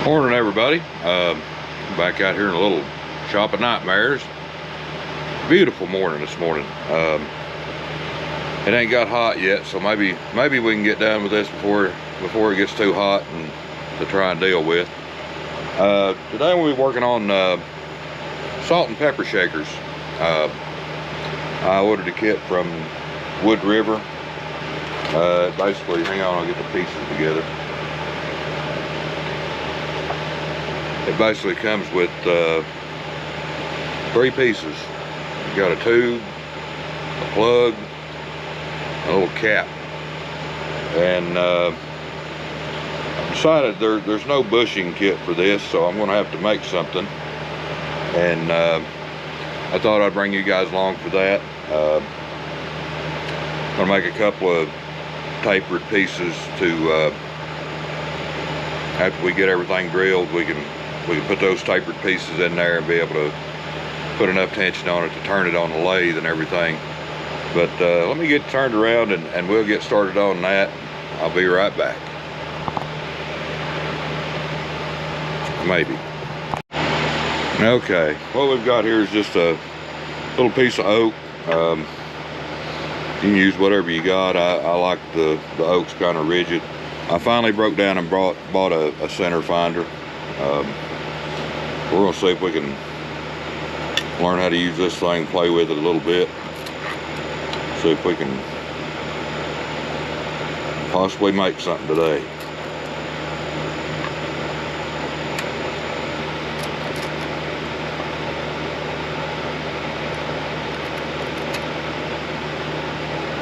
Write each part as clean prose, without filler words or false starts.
Morning, everybody. Back out here in a little shop of nightmares. Beautiful morning this morning. It ain't got hot yet, so maybe we can get done with this before it gets too hot and to try and deal with. Today we'll be working on salt and pepper shakers. I ordered a kit from Woodriver. Basically, hang on, I'll get the pieces together. It basically comes with 3 pieces. You got a tube, a plug, a little cap. And I decided there's no bushing kit for this, so I'm going to have to make something. And I thought I'd bring you guys along for that. I'm going to make a couple of tapered pieces to, after we get everything drilled, we can put those tapered pieces in there and be able to put enough tension on it to turn it on the lathe and everything. But let me get turned around and we'll get started on that. I'll be right back. Maybe. Okay, what we've got here is just a little piece of oak. You can use whatever you got. I like the oak's kind of rigid. I finally broke down and bought a center finder. We're gonna see if we can learn how to use this thing, play with it a little bit, see if we can possibly make something today.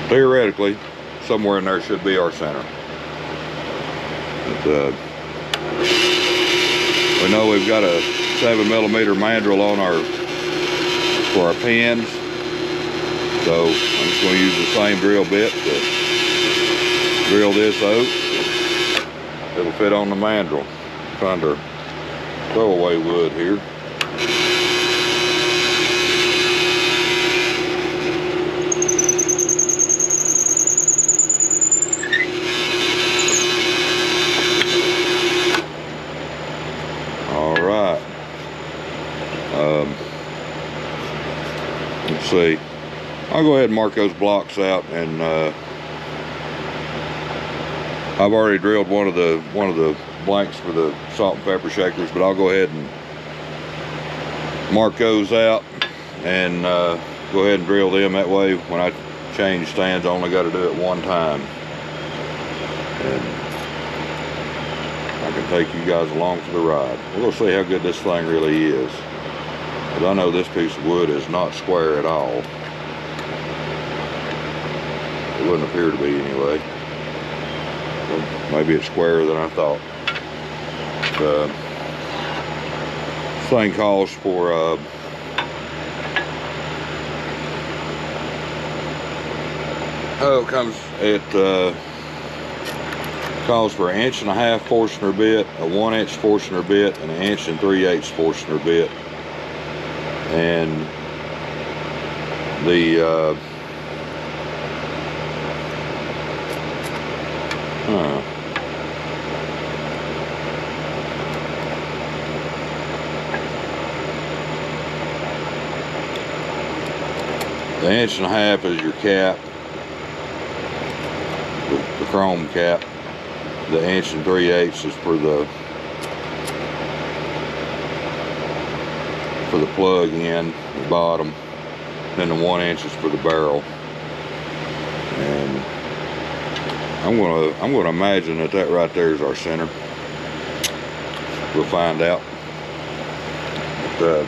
Theoretically, somewhere in there should be our center. But, we know we've got a 7mm mandrel on for our pins, so I'm just going to use the same drill bit to drill this oak. It'll fit on the mandrel. Find our throwaway wood here. Let's see. I'll go ahead and mark those blocks out, and I've already drilled one of the blanks for the salt and pepper shakers, but I'll go ahead and mark those out and go ahead and drill them. That way, when I change stands, I only got to do it one time, and I can take you guys along for the ride. We're gonna see how good this thing really is. But I know this piece of wood is not square at all. It wouldn't appear to be anyway. Well, maybe it's squarer than I thought. This thing calls for calls for 1.5" Forstner bit, a 1" Forstner bit, and an 1 3/8" Forstner bit. And the the 1.5" is your cap, the chrome cap. The 1 3/8" is for the plug in the bottom, then the 1" is for the barrel. And I'm gonna imagine that right there is our center. We'll find out. But,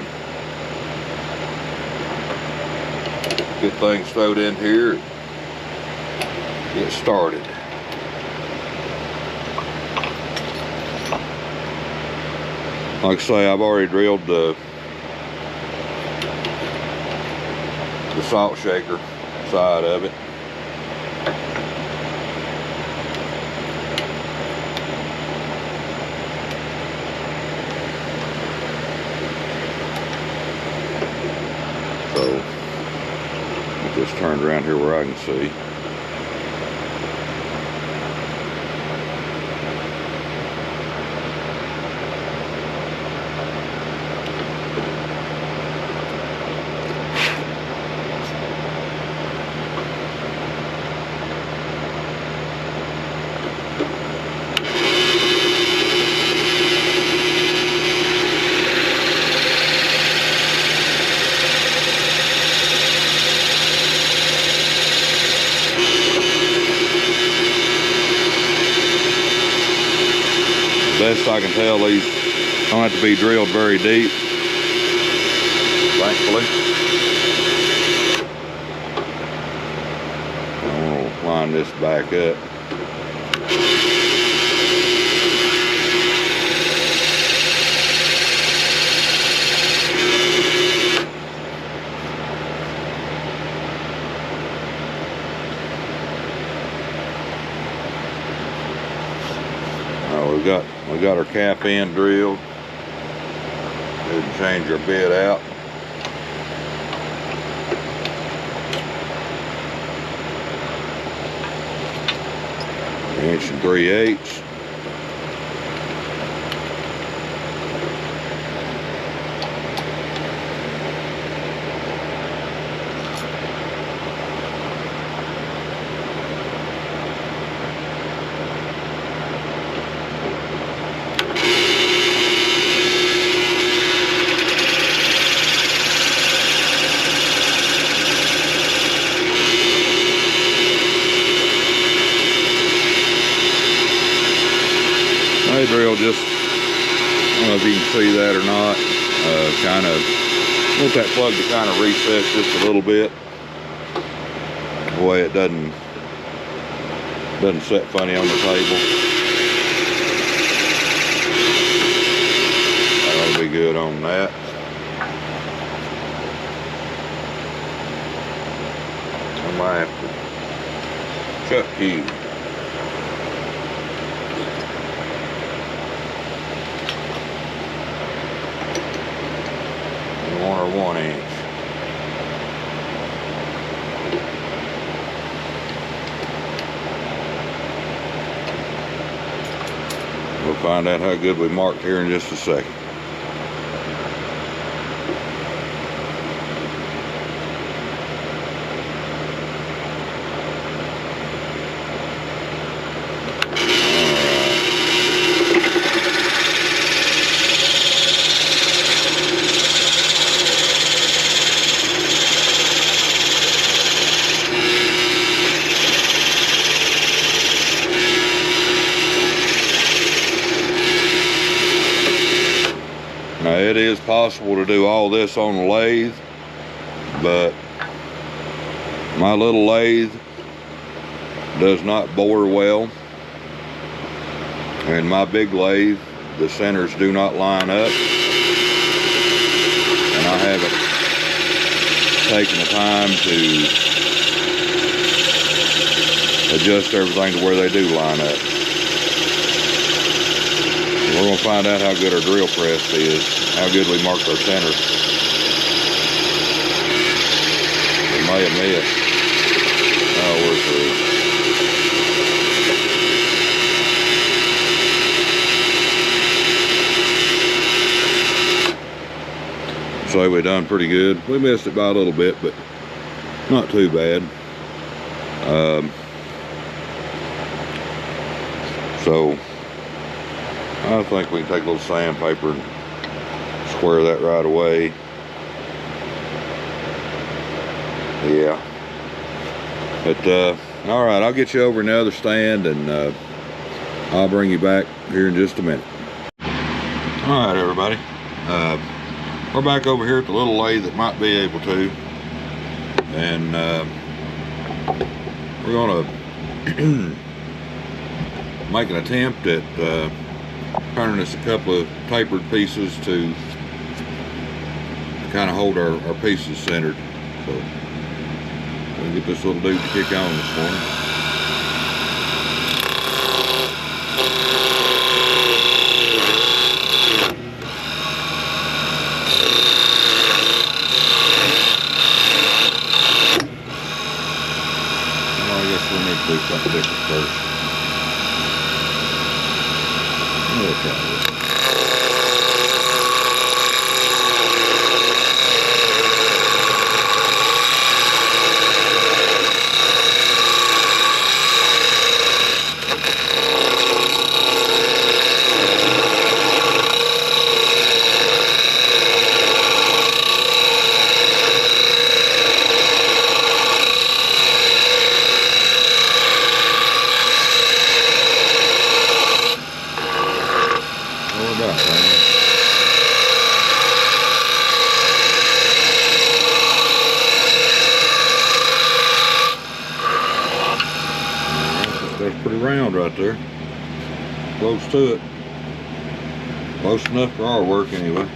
get things stowed in here, get started. Like I say, I've already drilled the salt shaker side of it. So I'll just turn around here where I can see. best I can tell, these don't have to be drilled very deep, thankfully. I'm gonna line this back up. We got our cap end drilled. Didn't change our bit out. Inch and 3/8. I drill just, I don't know if you can see that or not, kind of, want that plug to kind of recess just a little bit, the way it doesn't set funny on the table. That'll be good on that. I might have to chuck keys. Or 1 inch. We'll find out how good we marked here in just a second. Now it is possible to do all this on the lathe, but my little lathe does not bore well, and my big lathe, the centers do not line up, and I haven't taken the time to adjust everything to where they do line up. We're going to find out how good our drill press is, how good we marked our centers. We may have missed. Oh, we're through. So we done pretty good. We missed it by a little bit, but not too bad. So I think we can take a little sandpaper and square that right away. Yeah. But, all right, I'll get you over in the other stand, and I'll bring you back here in just a minute. All right, everybody. We're back over here at the little lathe that might be able to. And we're going to make an attempt at turning us a couple of tapered pieces to kind of hold our pieces centered. So we'll get this little dude to kick on this morning. Well, I guess we'll need to do something different first. We'll try this. about round. That's pretty round right there. Close to it. Close enough for our work anyway.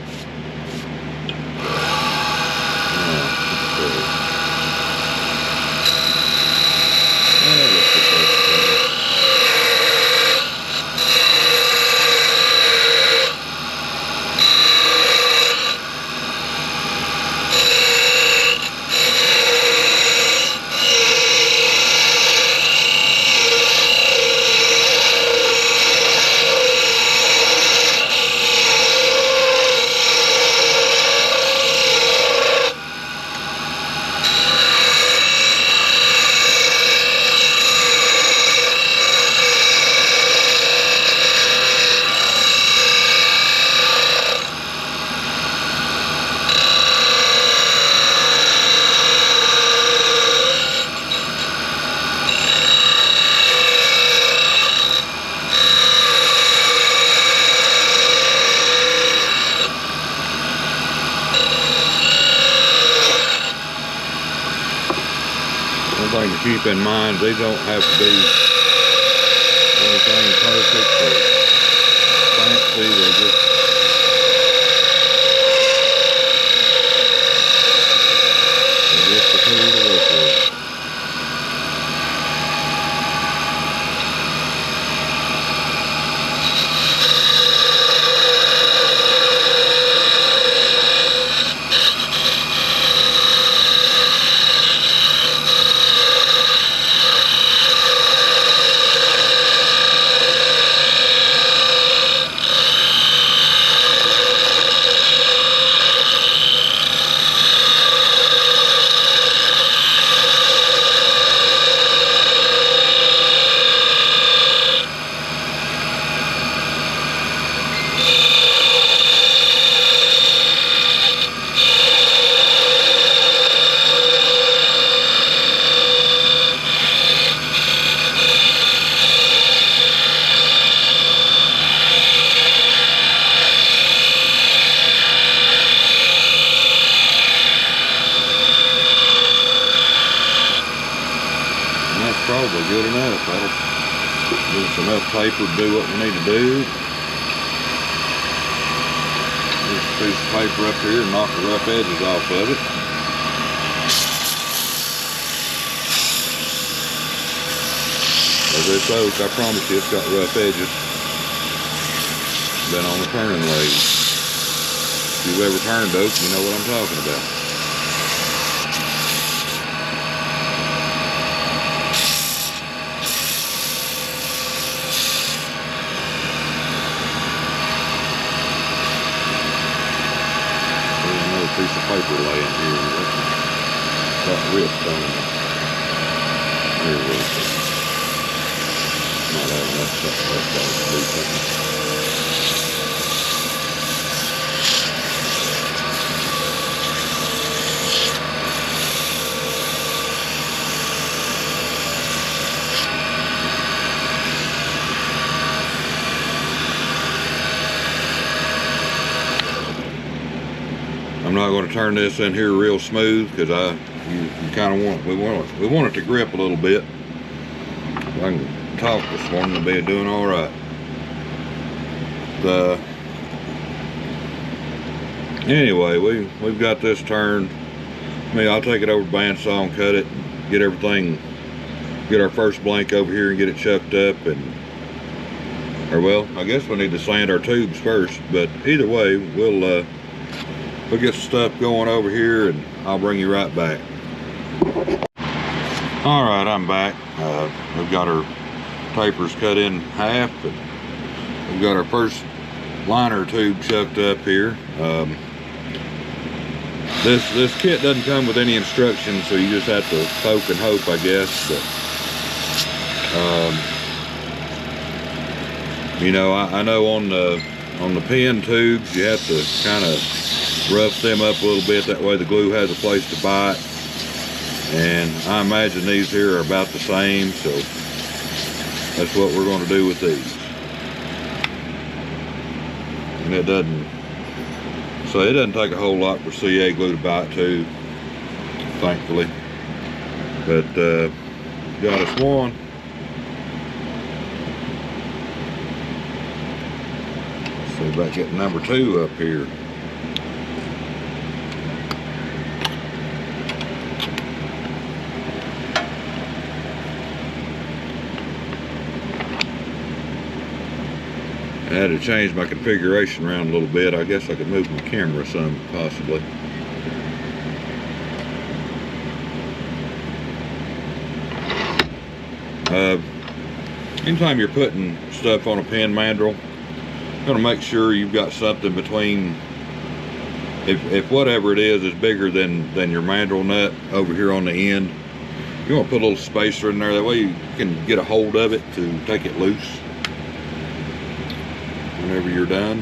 One thing to keep in mind, they don't have to be anything perfect or fancy. They're just a tool to work with. Probably good enough. That'll give us enough paper to do what we need to do. Just a piece of paper up here and knock the rough edges off of it. This oak, I promise you, it's got rough edges. Been on the turning lathe. If you've ever turned oak, you know what I'm talking about. Piece of paper laying here. Got ripped on it. Here it is. Might have enough stuff left out to do something. I'm not going to turn this in here real smooth because you kind of want we want it to grip a little bit. If I can talk this morning, I'll be doing all right. Anyway, we've got this turned. I'll take it over to bandsaw and cut it, get everything, get our first blank over here and get it chucked up, or well, I guess we need to sand our tubes first. But either way, we'll get some stuff going over here and I'll bring you right back. All right, I'm back. We've got our tapers cut in half, and we've got our first liner tube chucked up here. This kit doesn't come with any instructions, so you just have to poke and hope, I guess. But you know, I know on the pin tubes you have to kind of rough them up a little bit, that way the glue has a place to bite, and I imagine these here are about the same, so that's what we're going to do with these. And it doesn't, so it doesn't take a whole lot for CA glue to bite too, thankfully. But got us one. See about getting number 2 up here. I had to change my configuration around a little bit. I guess I could move my camera some, possibly. Anytime you're putting stuff on a pin mandrel, you're going to make sure you've got something between, if whatever it is bigger than your mandrel nut over here on the end, you want to put a little spacer in there. That way you can get a hold of it to take it loose whenever you're done.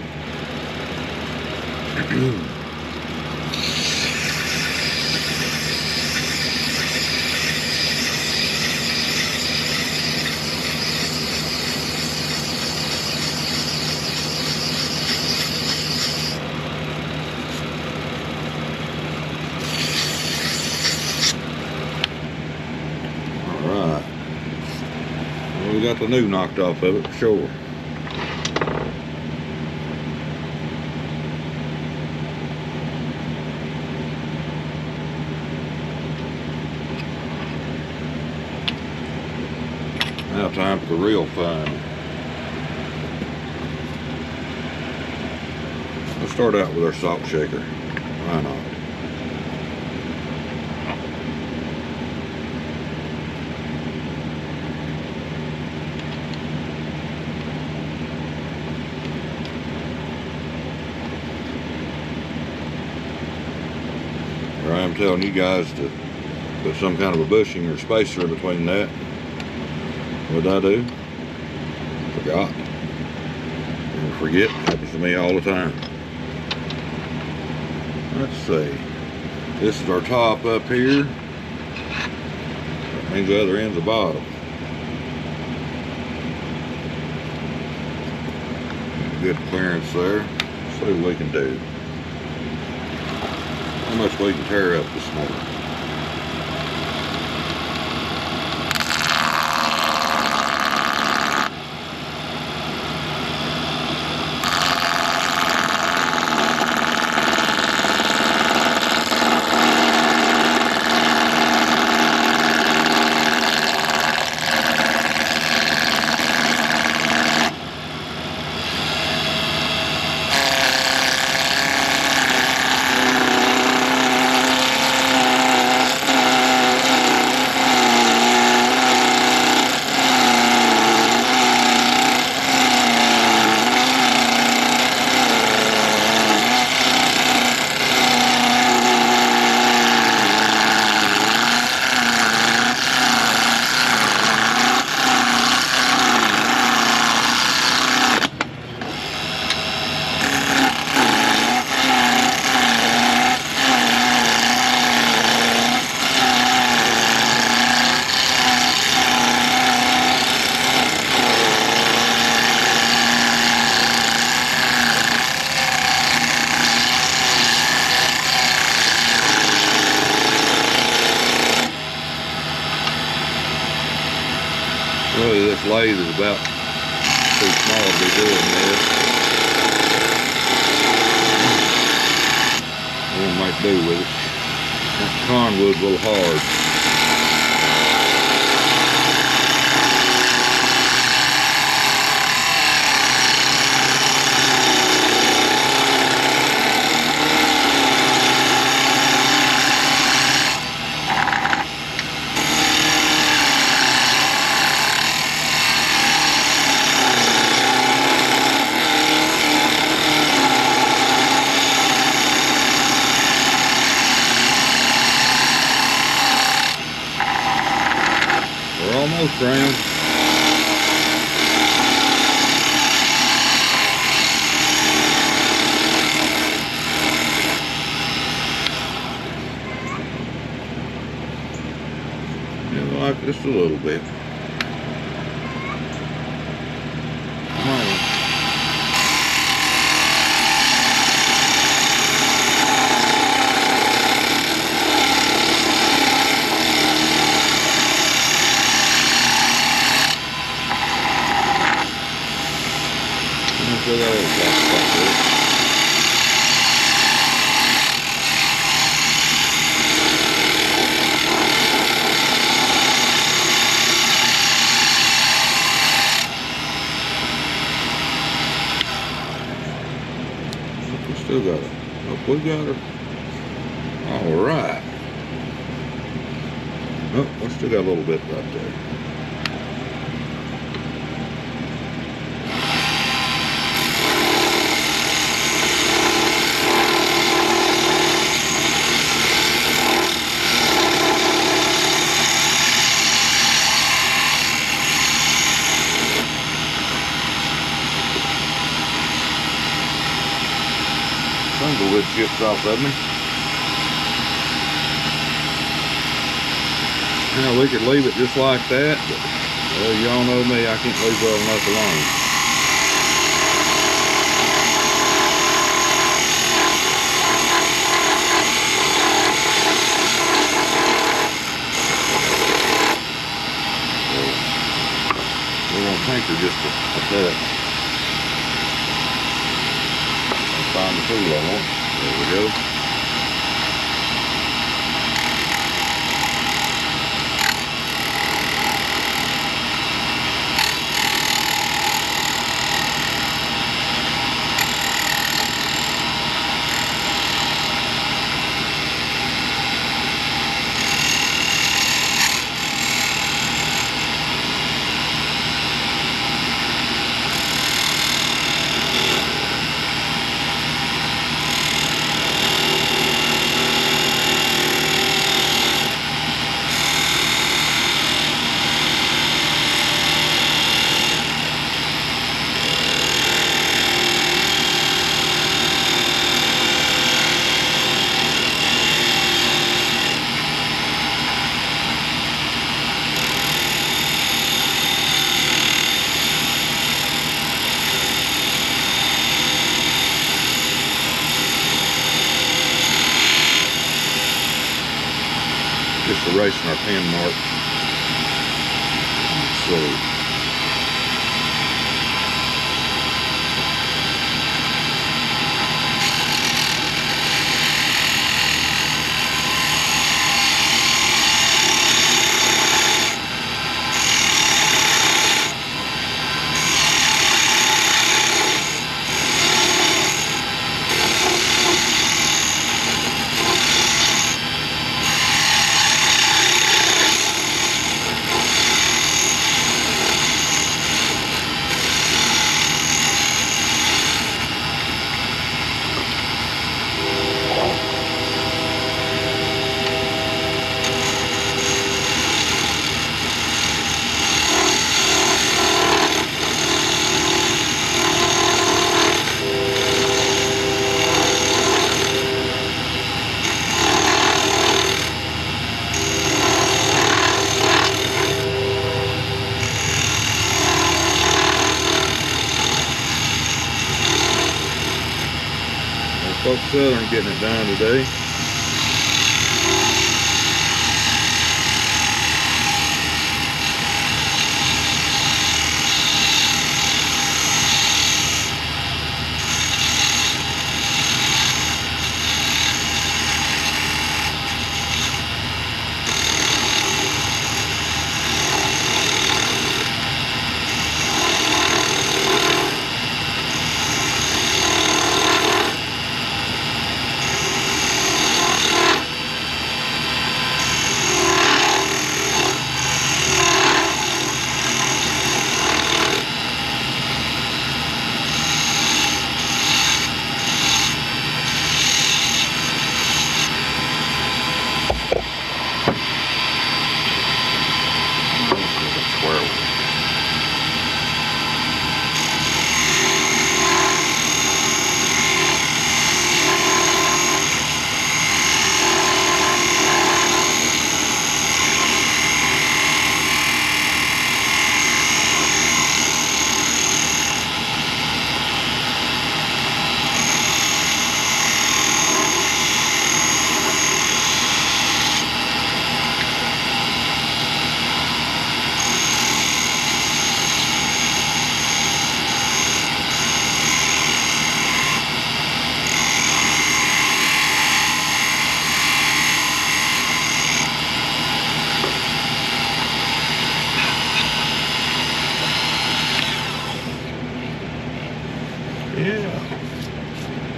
Alright. Well, we got the new knocked off of it for sure. Now time for the real fun. Let's start out with our salt shaker. Why not? Here I am telling you guys to put some kind of a bushing or spacer in between that. What did I do? Forgot. And forget happens to me all the time. Let's see. This is our top up here. That means the other end's the bottom. Good clearance there. Let's see what we can do. How much we can tear up this morning. Really, this lathe is about too small to be doing this. I won't make do with it. That conwood's a little hard. Almost round. Yeah, like just a little bit. Come on. We still got her. Oh, we got her. All right. Oh, we still got a little bit right there. The wood chips off of me. Now we could leave it just like that, but well, y'all know me, I can't leave well enough alone. So, we're gonna tinker just a touch. Find the tool I want. There we go. Just erasing our pen mark. So folks Southern getting it done today.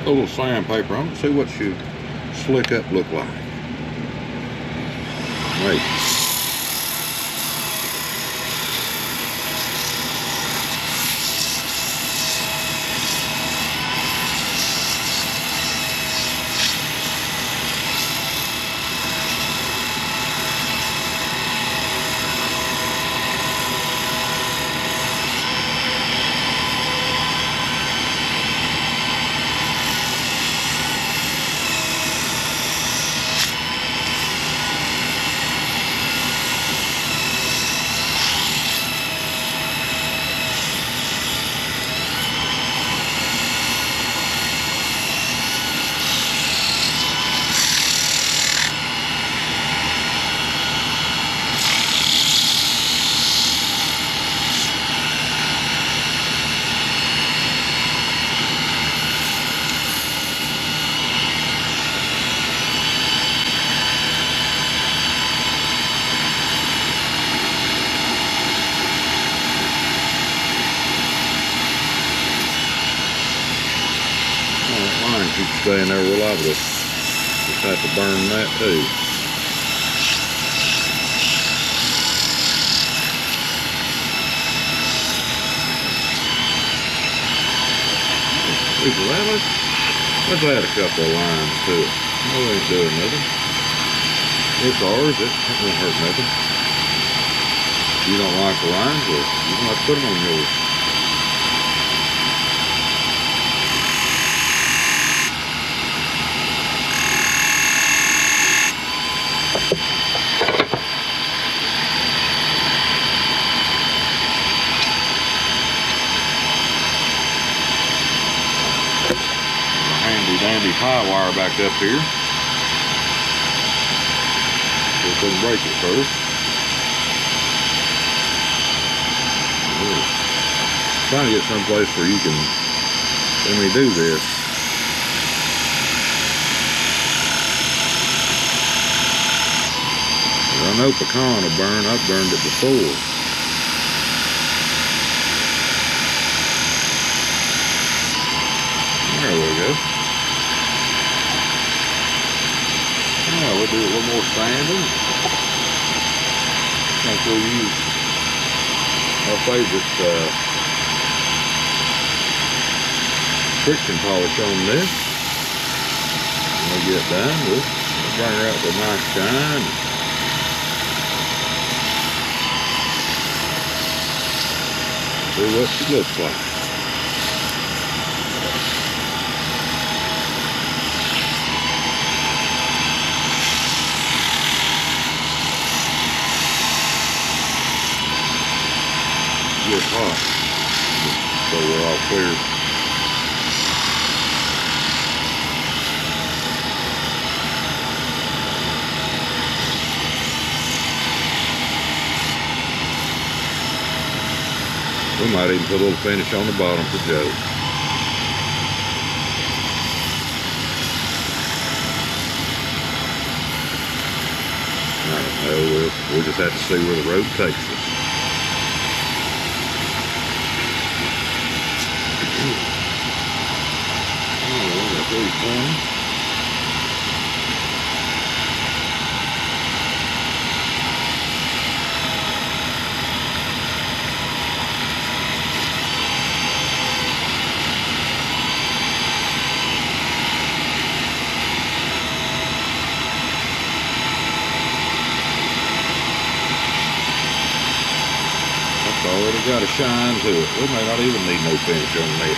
a little sandpaper on it, see what should slick up look like. Right. Keep staying there real liable. Just have to burn that too. Let's add a couple of lines to it. No, we ain't doing nothing. It's ours. It won't hurt nothing. If you don't like the lines, well, you don't have to put them on yours. Dandy tie wire back up here. So we couldn't break it first. Trying to get someplace where you can let me do this. I know pecan will burn. I've burned it before. There we go. We'll do a little more sanding. I think we'll use our favorite friction polish on this. When we get done, we'll bring her out to a nice shine. See what she looks like. Get hot, so we're all clear. We might even put a little finish on the bottom for Joe. I don't know, we'll just have to see where the road takes us. Pretty funny. That's already got a shine to it. We may not even need no finish on this.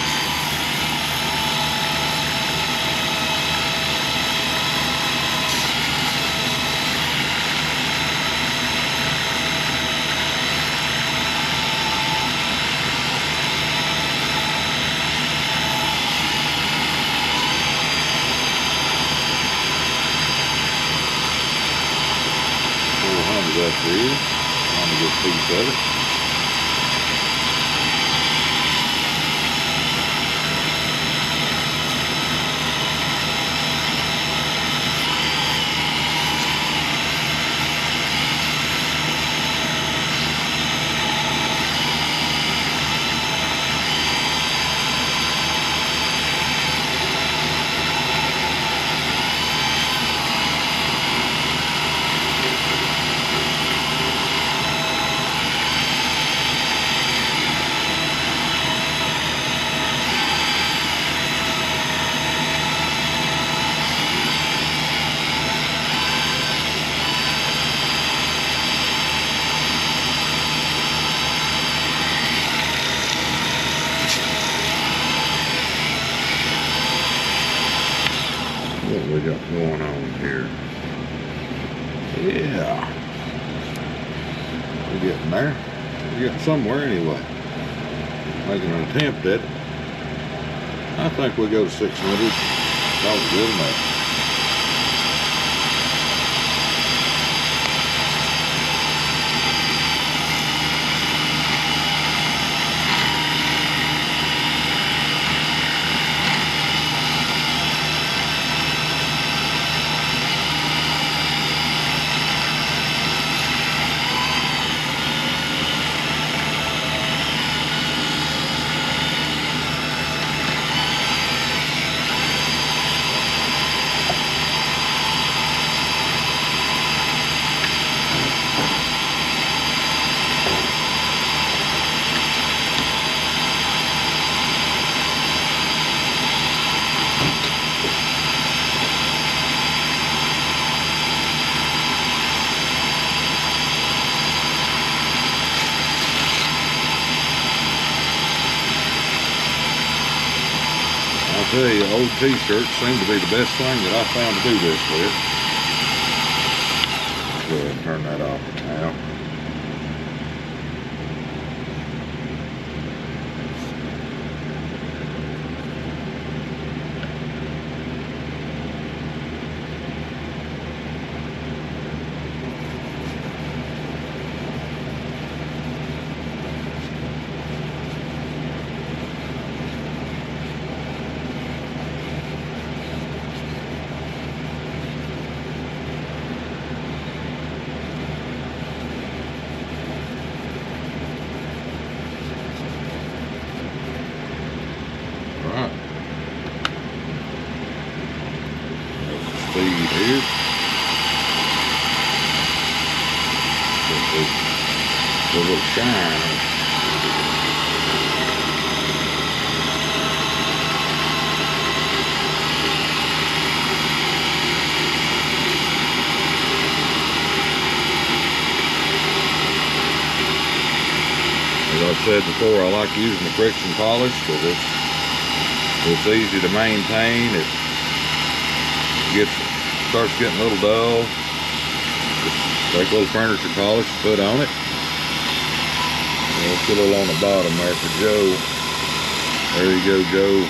Up here on a good piece of it. What we got going on here? Yeah, we're getting there. We're getting somewhere anyway. Making an attempt at it. I think we'll go to 600. That was good enough. I tell you, old t-shirts seem to be the best thing that I found to do this with. Go ahead and turn that off now. Speed here. A little shine. As I've said before, I like using the friction polish because it's easy to maintain. It starts getting a little dull. Just take a little furniture polish and put on it. Let's get a little on the bottom there for Joe. There you go, Joe.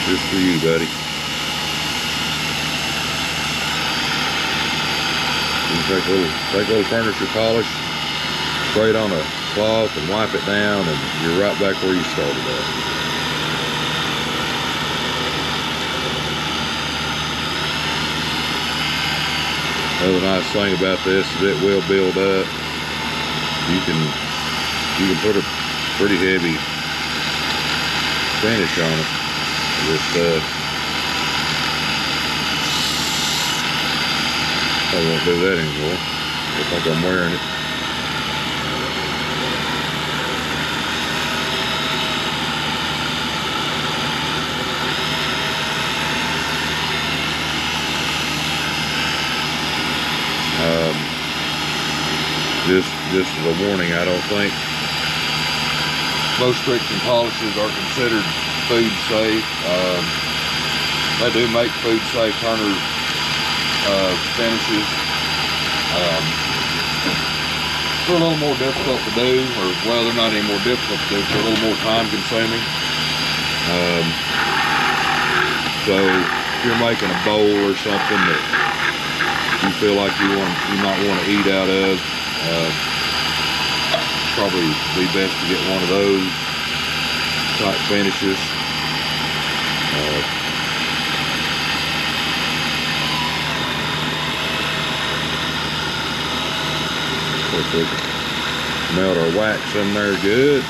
Just for you, buddy. You can take a little furniture polish, spray it on a cloth and wipe it down, and you're right back where you started at. Another nice thing about this is it will build up. You can put a pretty heavy finish on it. Just I won't do that anymore. I think I'm wearing it. Just as a warning, I don't think most friction polishes are considered food safe. They do make food safe Turner finishes. They're a little more difficult to do, or well, they're not any more difficult to do, they're a little more time consuming. So if you're making a bowl or something that you feel like you might want to eat out of, probably be best to get one of those type finishes. Of course, we can melt our wax in there good.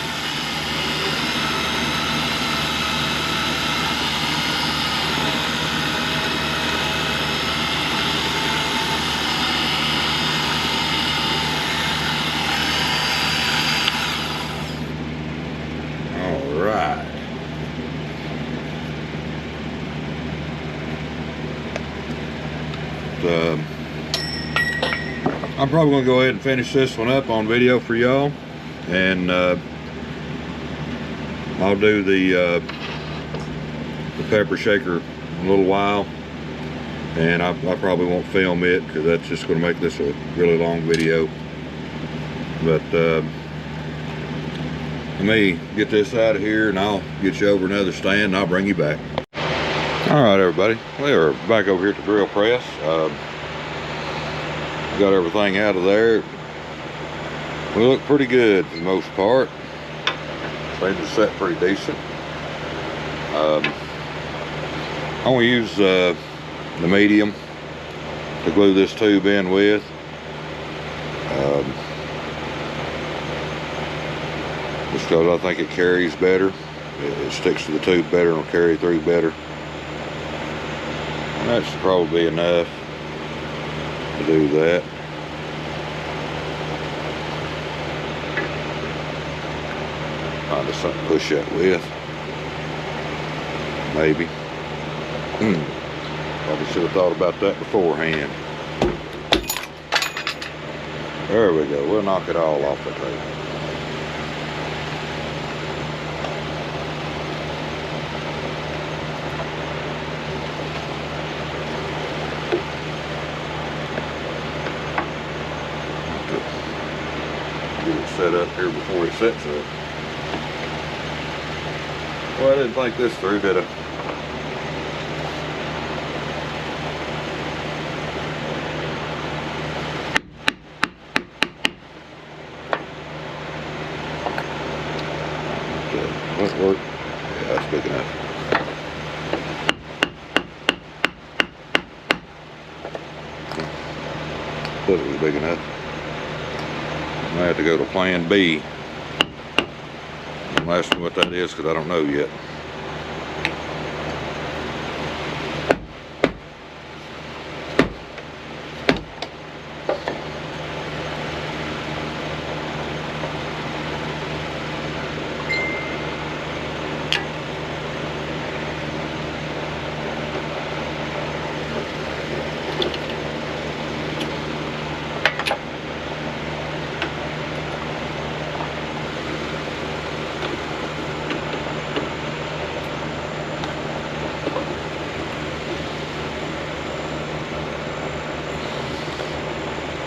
I'm probably going to go ahead and finish this one up on video for y'all, and I'll do the pepper shaker in a little while, and I probably won't film it because that's just going to make this a really long video. But let me get this out of here and I'll get you over another stand and I'll bring you back. All right, everybody, we are back over here at the drill press. Got everything out of there. We look pretty good for the most part. They just set pretty decent. I'm going to use the medium to glue this tube in with. Just because I think it carries better. It sticks to the tube better and will carry through better. And that's probably enough to do that. Find us something to push that with. Maybe. Probably should have thought about that beforehand. There we go. We'll knock it all off the table. Get it set up here before it sets up. Well, I didn't think this through, did I? That worked. Yeah, that's big enough. Thought it was big enough. I have to go to plan B. Don't ask me what that is because I don't know yet.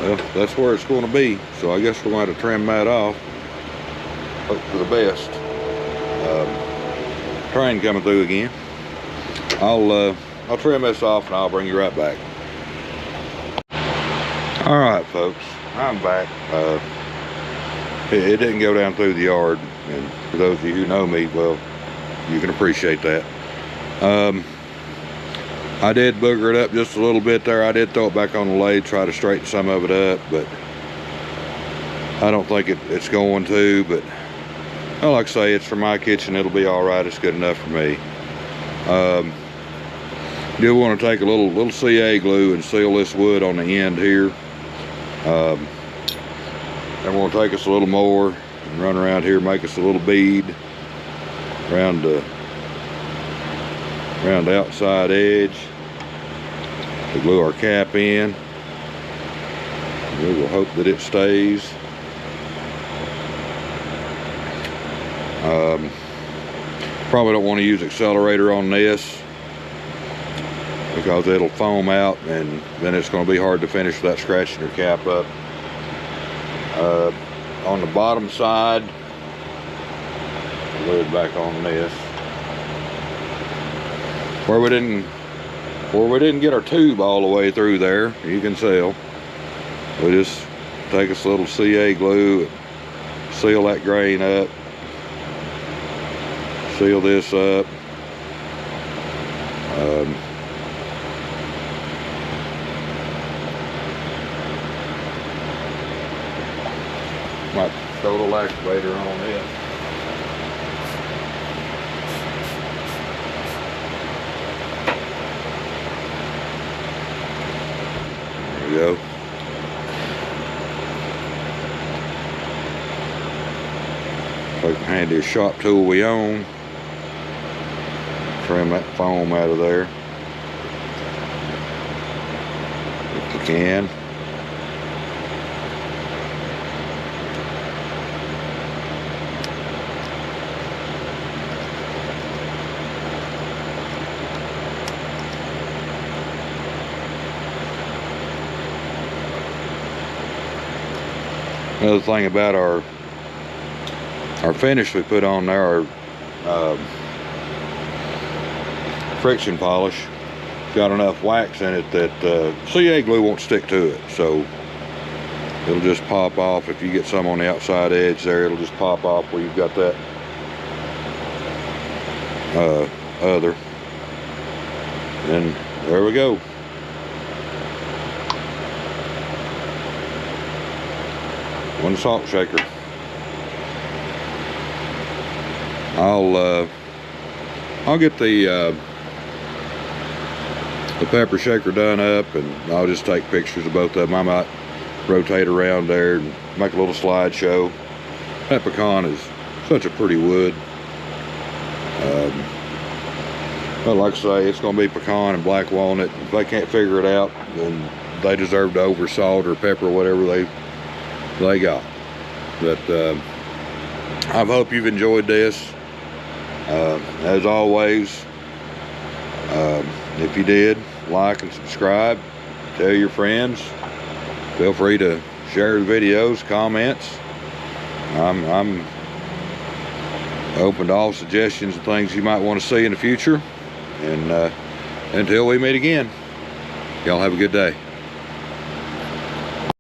Well, that's where it's going to be, so I guess we're going to have to trim that off. Hope for the best. Train coming through again. I'll trim this off and I'll bring you right back. All right, folks, I'm back. It didn't go down through the yard, and for those of you who know me, well, you can appreciate that. I did booger it up just a little bit there. I did throw it back on the lathe, try to straighten some of it up, but I don't think it's going to. But well, like I say, it's for my kitchen. It'll be all right. It's good enough for me. Do want to take a little CA glue and seal this wood on the end here. Then we're going to take us a little more and run around here, make us a little bead around the outside edge to glue our cap in. We will hope that it stays. Probably don't want to use accelerator on this because it'll foam out and then it's going to be hard to finish without scratching your cap up. On the bottom side, lid back on this. Where we didn't get our tube all the way through there, you can tell. We just take us a little CA glue, seal that grain up, seal this up. Might throw a little activator on it. There we go. Take the handiest shop tool we own. Trim that foam out of there if you can. Another thing about our finish we put on there, our friction polish, got enough wax in it that CA glue won't stick to it, so it'll just pop off. If you get some on the outside edge there, it'll just pop off where you've got that other. And there we go. One salt shaker. I'll get the pepper shaker done up, and I'll just take pictures of both of them. I might rotate around there and make a little slideshow. That pecan is such a pretty wood. But like I say, it's going to be pecan and black walnut. If they can't figure it out, then they deserve to over salt or pepper, whatever they got. But I hope you've enjoyed this. As always, if you did, like and subscribe, tell your friends. Feel free to share the videos, comments. I'm open to all suggestions and things you might want to see in the future. And until we meet again, y'all have a good day.